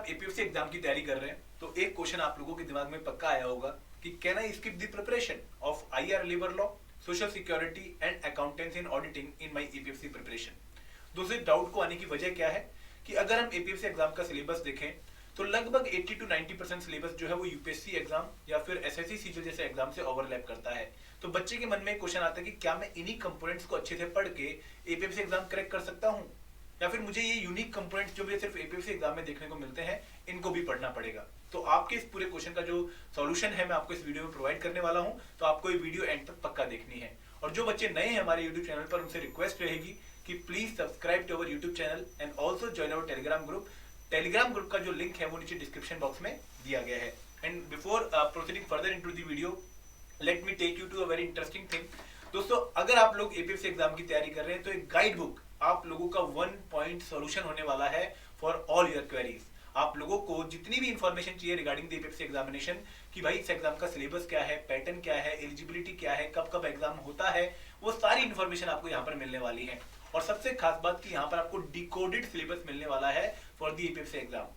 आप APSC exam की तैयारी कर रहे हैं तो एक क्वेश्चन आप लोगों के दिमाग में पक्का आया होगा कि can I skip the preparation of IR labour law, social security and accountancy and auditing in my APSC preparation. दोस्तों इस डाउट को आने की वजह क्या है कि अगर हम एपीएससी एग्जाम का सिलेबस देखें तो लगभग 80 to 90% सिलेबस जो है वो यूपीएससी एग्जाम या फिर एसएससी सीजीएल जैसे एग्जाम से ओवरलैप करता है। तो बच्चे के मन में क्वेश्चन आता है कि क्या मैं इन्हीं कंपोनेंट्स को अच्छे से पढ़ के एपीएससी एग्जाम क्रैक कर सकता हूं, या फिर मुझे ये यूनिक कंपोनेंट्स जो मुझे सिर्फ एपीएससी एग्जाम में देखने को मिलते हैं इनको भी पढ़ना पड़ेगा। तो आपके इस पूरे क्वेश्चन का जो सॉल्यूशन है मैं आपको इस वीडियो में प्रोवाइड करने वाला हूं, तो आपको ये वीडियो एंड तक पक्का देखनी है। और जो बच्चे नए हैं हमारे यूट्यूब चैनल पर उनसे रिक्वेस्ट रहेगी कि please subscribe to our YouTube channel and also join our Telegram group. Telegram group का जो लिंक है वो नीचे डिस्क्रिप्शन बॉक्स में दिया गया है। And before proceeding further into the video, let me take you to a very interesting thing. दोस्तों अगर आप लोग एपीएससी एग्जाम की तैयारी कर रहे हैं तो एक गाइड बुक आप लोगों का 1 पॉइंट सॉल्यूशन होने वाला है फॉर ऑल योर क्वेरीज। आप लोगों को जितनी भी इंफॉर्मेशन चाहिए रिगार्डिंग द एपीएससी एग्जामिनेशन कि भाई इस एग्जाम का सिलेबस क्या है, पैटर्न क्या है, एलिजिबिलिटी क्या है, कब कब एग्जाम होता है, वो सारी इंफॉर्मेशन आपको यहाँ पर मिलने वाली है। और सबसे खास बात कि यहाँ पर आपको डिकोडेड सिलेबस मिलने वाला है फॉर द एपीएससी एग्जाम।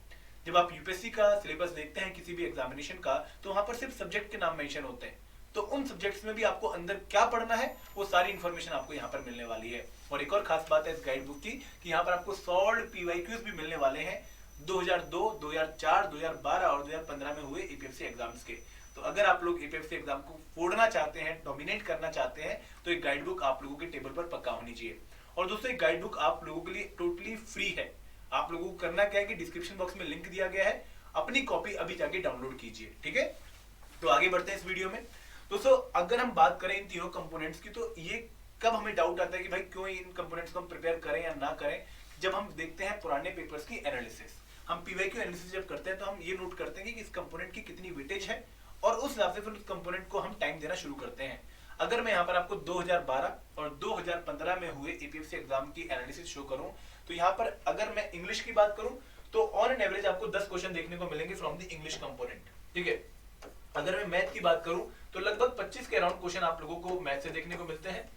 जब आप यूपीएससी का सिलेबस देखते हैं किसी भी एग्जामिनेशन का तो वहां पर सिर्फ सब्जेक्ट के नाम मेंशन होते हैं, तो उन सब्जेक्ट्स में भी आपको अंदर क्या पढ़ना है वो सारी इंफॉर्मेशन आपको यहाँ पर मिलने वाली है। और एक और खास बात है इस गाइड बुक की कि यहाँ पर आपको सॉल्व्ड पीवाईक्यूज भी मिलने वाले हैं 2002, 2004, 2012 और 2015 में हुए एपीएससी एग्जाम्स के। तो अगर आप लोग एपीएससी एग्जाम को फोड़ना चाहते हैं, डोमिनेट करना चाहते हैं, तो एक गाइड बुक आप लोगों के टेबल पर पक्का होनी चाहिए। और दोस्तों एक गाइड बुक आप लोगों के लिए टोटली फ्री है। आप लोगों को करना क्या है कि डिस्क्रिप्शन बॉक्स में लिंक दिया गया है, अपनी कॉपी अभी जाके डाउनलोड कीजिए, ठीक है। तो आगे बढ़ते हैं इस वीडियो में। दोस्तों अगर हम बात करें इन तीनों कंपोनेंट्स की तो ये कब हमें डाउट आता है कि भाई क्यों इन कंपोनेंट्स को हम प्रिपेयर करें या ना करें, जब हम देखते हैं पुराने पेपर्स की एनालिसिस। हम पीवाईक्यू एनालिसिस जब करते हैं तो हम ये नोट करते हैं कि इस कंपोनेंट की कितनी वेटेज है और उस हिसाब से फिर उस कंपोनेंट को हम टाइम देना शुरू करते हैं। अगर मैं यहाँ पर आपको 2012 और 2015 में हुए एपीएससी एग्जाम की एनालिसिस शो करूं तो यहाँ पर अगर मैं इंग्लिश की बात करूं तो ऑन एन एवरेज आपको 10 क्वेश्चन देखने को मिलेंगे फ्रॉम द इंग्लिश कंपोनेंट, ठीक है। अगर मैं मैथ की बात करूं तो लगभग 25 के अराउंड क्वेश्चन आप लोगों को मैथ से देखने को मिलते हैं।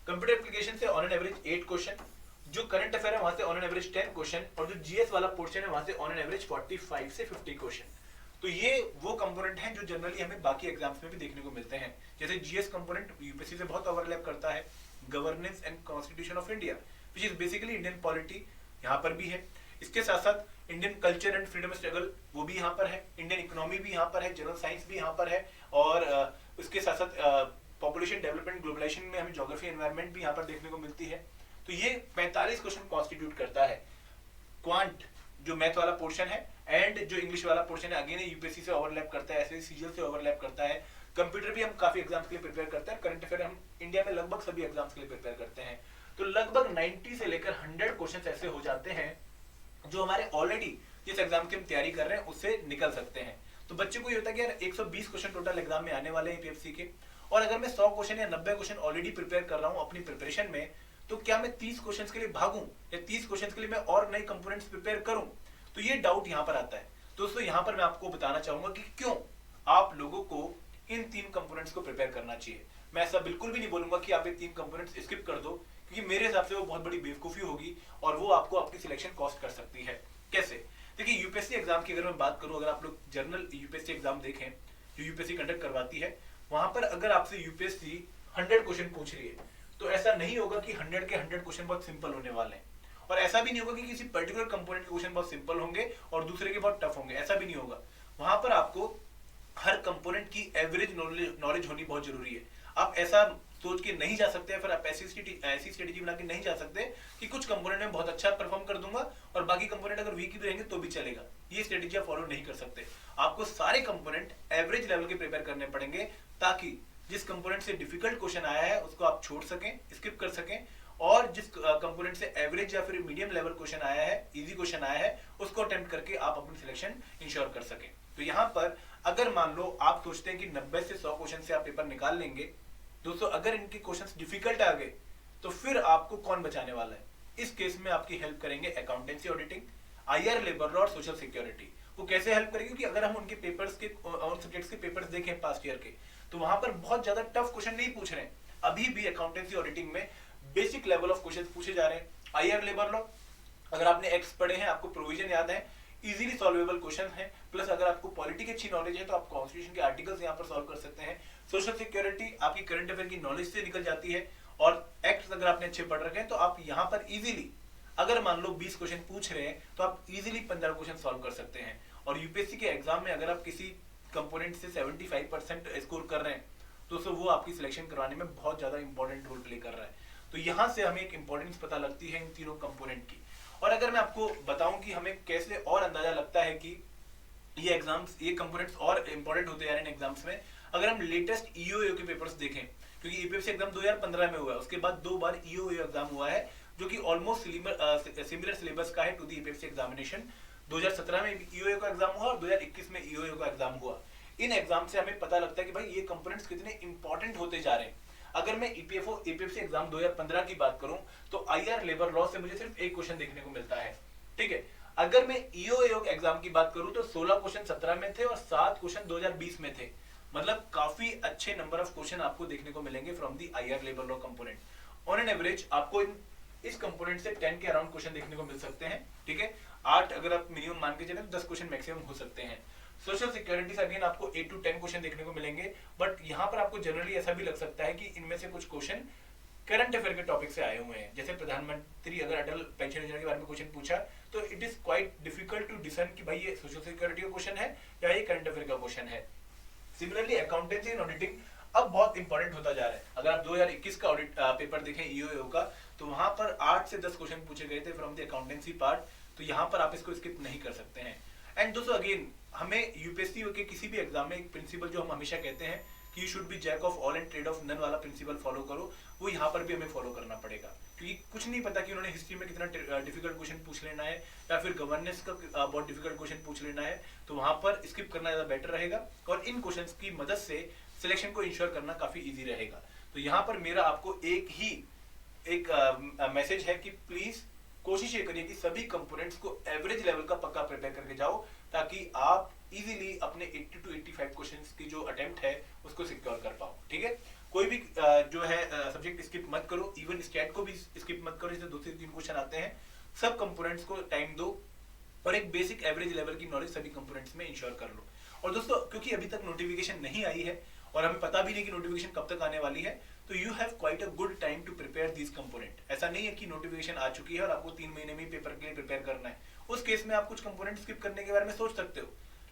कंप्यूटर एप्लीकेशन से ऑन एन एवरेज 8 क्वेश्चन, जो करंट अफेयर है वहां से ऑन एन एवरेज 10 क्वेश्चन, और जो जीएस वाला पोर्शन है वहां से ऑन एन एवरेज 45 से 50 क्वेश्चन। तो ये वो कंपोनेंट हैं जो जनरली हमें बाकी एग्जाम्स में भी देखने को मिलते हैं। जैसे जीएस कंपोनेंट यूपीएससी से बहुत ओवरलैप करता है, governance and constitution of India which is basically Indian polity, यहाँ पर भी है। इसके साथ साथ Indian culture and freedom struggle वो भी यहाँ पर है, इंडियन इकोनॉमी भी यहाँ पर है, जनरल साइंस भी यहाँ पर है, और उसके साथ साथ पॉपुलेशन डेवलपमेंट ग्लोबलाइजेशन में हमें ज्योग्राफी एनवायरनमेंट भी यहाँ पर देखने को मिलती है। तो ये 45 क्वेश्चन कॉन्स्टिट्यूट करता है। क्वांट जो मैथ वाला पोर्शन है एंड जो इंग्लिश वाला पोर्शन है अगेन यूपीएससी से ओवरलैप करता है, एसएससी सीजीएल से ओवरलैप करता है। कंप्यूटर भी हम काफी एग्जाम्स के लिए प्रिपेयर करते हैं, करंट अफेयर हम इंडिया में लगभग सभी एग्जाम्स के लिए प्रिपेयर करते हैं। तो लगभग 90 से लेकर 100 क्वेश्चन ऐसे हो जाते हैं जो हमारे ऑलरेडी जिस एग्जाम की हम तैयारी कर रहे हैं उससे निकल सकते हैं। तो बच्चे को ये होता है कि यार 120 क्वेश्चन टोटल एग्जाम में आने वाले हैं पीएफसी के, और अगर मैं 100 क्वेश्चन या 90 क्वेश्चन ऑलरेडी प्रिपेयर कर रहा हूँ अपनी प्रिपरेशन में, तो क्या मैं 30 क्वेश्चन के लिए भागूं या 30 क्वेश्चन के लिए मैं और नए कंपोनेंट्स प्रिपेयर करूं? तो ये डाउट यहाँ पर आता है। दोस्तों यहाँ पर मैं आपको बताना चाहूंगा कि क्यों आप लोगों को इन 3 कंपोनेंट्स को प्रिपेयर करना चाहिए। मैं ऐसा बिल्कुल भी नहीं बोलूंगा कि आप ये 3 कंपोनेंट्स स्किप कर दो, क्योंकि मेरे हिसाब से वो बहुत बड़ी बेवकूफी होगी और वो आपको आपकी सिलेक्शन कॉस्ट कर सकती है। कैसे? देखिए यूपीएससी एग्जाम की अगर मैं बात करूं, अगर आप लोग जनरल यूपीएससी एग्जाम देखें जो यूपीएससी कंडक्ट करवाती है, वहां पर अगर आपसे यूपीएससी 100 क्वेश्चन पूछ रही है तो ऐसा नहीं होगा कि 100 के 100 क्वेश्चन बहुत सिंपल होने वाले हैं, और ऐसा भी नहीं होगा कि किसी पर्टिकुलर कंपोनेंट के क्वेश्चन बहुत सिंपल होंगे और दूसरे के बहुत टफ होंगे, ऐसा भी नहीं होगा। वहां पर आपको हर कंपोनेंट की एवरेज नॉलेज होनी बहुत जरूरी है। आप ऐसा सोच के नहीं जा सकते, फिर आप ऐसी स्ट्रेटेजी बना के नहीं जा सकते कि कुछ कंपोनेंट में बहुत अच्छा परफॉर्म कर दूंगा और बाकी कंपोनेंट अगर वीक भी रहेंगे तो भी चलेगा। ये स्ट्रेटेजी आप फॉलो नहीं कर सकते। आपको सारे कंपोनेंट एवरेज लेवल के प्रिपेयर करने पड़ेंगे, ताकि जिस कंपोनेंट से डिफिकल्ट क्वेश्चन आया है उसको आप छोड़ सकें, स्किप कर सकें, और जिस कंपोनेंट से एवरेज या फिर मीडियम लेवल क्वेश्चन आया है, इजी क्वेश्चन आया है, उसको अटेम्प्ट करके आप अपनी सिलेक्शन इंश्योर कर सकें। तो यहाँ पर अगर मान लो आप सोचते हैं कि 90 से 100 क्वेश्चन से आप पेपर निकाल लेंगे, दोस्तों अगर इनके क्वेश्चंस डिफिकल्ट आ गए तो फिर आपको कौन बचाने वाला है? इस केस में आपकी हेल्प करेंगे accountancy auditing, IR labour law और सोशल सिक्योरिटी। वो कैसे हेल्प करेगी? क्योंकि अगर हम उनके पेपर्स के और सब्जेक्ट्स के पेपर्स देखें पास्ट ईयर के, तो वहां पर बहुत ज्यादा टफ क्वेश्चन नहीं पूछ रहे हैं। अभी भी अकाउंटेंसी ऑडिटिंग में बेसिक लेवल ऑफ क्वेश्चन पूछे जा रहे हैं। आईआर लेबर लॉ, अगर आपने एक्ट पढ़े हैं, आपको प्रोविजन याद है, इजीली सॉल्वेबल क्वेश्चन है। प्लस अगर आपको पॉलिटी की अच्छी नॉलेज है तो आप कॉन्स्टिट्यूशन के आर्टिकल्स यहाँ पर सॉल्व कर सकते हैं। सोशल सिक्योरिटी आपकी करंट अफेयर की नॉलेज से निकल जाती है, और एक्ट अगर आपने अच्छे पढ़ रखे हैं तो आप यहाँ पर इजीली, अगर मान लो 20 क्वेश्चन पूछ रहे हैं तो आप इजीली 15 क्वेश्चन सॉल्व कर सकते हैं। और यूपीएससी के एग्जाम में अगर आप किसी कंपोनेंट से 75% स्कोर कर रहे हैं तो वो आपकी सिलेक्शन करवाने में बहुत ज्यादा इंपॉर्टेंट रोल प्ले कर रहा है। तो यहाँ से हमें एक इंपॉर्टेंस पता लगती है इन तीनों कंपोनेंट की। और अगर मैं आपको बताऊं कि हमें कैसे और अंदाजा लगता है कि ये एग्जाम्स, ये कंपोनेंट्स और इंपॉर्टेंट होते जा रहे हैं एग्जाम्स में, अगर हम लेटेस्ट ईओए के पेपर्स देखें, क्योंकि ईपीएफसी एग्जाम 2015 में हुआ है, उसके बाद 2 बार ईओए एग्जाम हुआ है जो कि ऑलमोस्ट सिमिलर सिलेबस का है टू द ईपीएफसी एग्जामिनेशन। 2017 में ईओए का एग्जाम हुआ और 2021 में ईओए का एग्जाम हुआ। इन एग्जाम से हमें पता लगता है कि भाई ये कंपोनेंट्स कितने इंपॉर्टेंट होते जा रहे हैं। अगर मैं ईपीएफसी एग्जाम 2015 की बात करूं तो आईआर लेबर लॉ से मुझे सिर्फ एक क्वेश्चन देखने को मिलता है, ठीक है। अगर मैं ईओए एग्जाम की बात करूं तो 16 क्वेश्चन 17 में थे और 7 क्वेश्चन 2020 में थे। मतलब काफी अच्छे नंबर ऑफ क्वेश्चन आपको देखने को मिलेंगे from the IR labour law component. On an average आपको इस कंपोनेंट से 10 के अराउंड क्वेश्चन देखने को मिल सकते हैं, ठीक है। 8 अगर आप मिनिमम मान के चले तो 10 क्वेश्चन मैक्सिमम हो सकते हैं। सोशल सिक्योरिटी से अगेन आपको 8 to 10 क्वेश्चन देखने को मिलेंगे, बट यहाँ पर आपको जनरली ऐसा भी लग सकता है कि इनमें से कुछ क्वेश्चन करंट अफेयर के टॉपिक से आए हुए हैं। जैसे प्रधानमंत्री अगर अटल पेंशन योजना के बारे में क्वेश्चन पूछा तो it is quite difficult to discern कि भाई ये सोशल सिक्योरिटी का क्वेश्चन है या ये करंट अफेयर का क्वेश्चन है। सिमिलरली अकाउंटेंसी एंड ऑडिटिंग अब बहुत इंपॉर्टेंट होता जा रहा है। अगर आप 2021 का ऑडिट पेपर देखें ईओए का, तो वहां पर 8 से 10 क्वेश्चन पूछे गए थे फ्रॉम द अकाउंटेंसी पार्ट, तो यहाँ पर आप इसको स्किप नहीं कर सकते हैं। एंड दोस्तों अगेन हमें यूपीएससी के किसी भी एग्जाम में एक प्रिंसिपल जो हम हमेशा कहते हैं कि you should be jack of all and trade of none वाला प्रिंसिपल फॉलो करो, वो यहाँ पर भी हमें फॉलो करना पड़ेगा। क्योंकि कुछ नहीं पता कि उन्होंने हिस्ट्री में कितना डिफिकल्ट क्वेश्चन पूछ लेना है या फिर गवर्नेंस का बहुत डिफिकल्ट क्वेश्चन पूछ लेना है, तो वहां पर स्किप करना ज्यादा बेटर रहेगा और इन क्वेश्चंस की मदद से सिलेक्शन को इंश्योर करना काफी इजी रहेगा। तो यहाँ पर मेरा आपको एक मैसेज है कि प्लीज कोशिश ये करिए कि सभी कंपोनेंट्स को एवरेज लेवल का पक्का प्रिपेयर करके जाओ, ताकि आप इजीली अपने 80 to 85 क्वेश्चंस की जो अटेम्प्ट है उसको सिक्योर कर पाओ, ठीक है। कोई भी जो है सब्जेक्ट स्किप मत करो, इवन स्टैट को भी स्किप मत करो, जैसे 2 से 3 क्वेश्चन आते हैं। सब कंपोनेंट्स को टाइम दो और एक बेसिक एवरेज लेवल की नॉलेज सभी कंपोनेंट्स में इंश्योर कर लो। और दोस्तों क्योंकि अभी तक नोटिफिकेशन नहीं आई है और हमें पता भी नहीं कि नोटिफिकेशन कब तक आने वाली है, तो you have quite a good time to prepare this component. ऐसा नहीं है कि नोटिफिकेशन आ चुकी है और आपको 3 महीने में पेपर के लिए प्रिपेयर करना है। उस केस में आप कुछ कंपोनेंट स्किप करने के बारे में सोच सकते हो,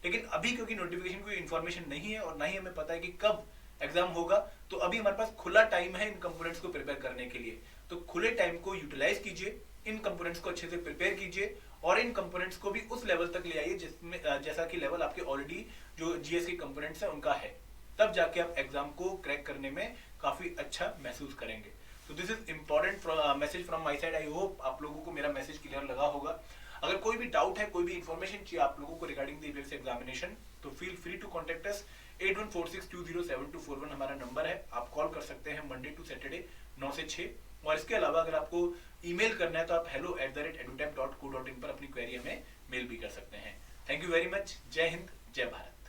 लेकिन अभी क्योंकि नोटिफिकेशन कोई इन्फॉर्मेशन नहीं है और ना ही हमें पता है कि कब एग्जाम होगा, तो अभी हमारे पास खुला टाइम है इन कंपोनेंट्स को प्रिपेयर करने के लिए। तो खुले टाइम को यूटिलाइज कीजिए, इन कंपोनेंट्स को अच्छे से प्रिपेयर कीजिए और इन कंपोनेंट्स को भी उस लेवल तक ले आइए जिसमें जैसा कि लेवल आपके ऑलरेडी जो जीएस के कंपोनेंट्स है उनका है, तब जाके आप एग्जाम को क्रैक करने में काफी अच्छा महसूस करेंगे। तो this is important message from my side. I hope आप लोगों को मेरा मैसेज क्लियर लगा होगा। अगर कोई भी डाउट है, कोई भी इंफॉर्मेशन चाहिए आप लोगों को रिगार्डिंग द ईपीएफसी एग्जामिनेशन, तो feel free to contact us. 8146207241 हमारा नंबर है, आप कॉल कर सकते हैं मंडे टू सैटरडे 9 से 6। और इसके अलावा अगर आपको ईमेल करना है तो आप hello@edutech.co.in पर अपनी क्वेरी हमें मेल भी कर सकते हैं। Thank you very much. जय हिंद, जय भारत।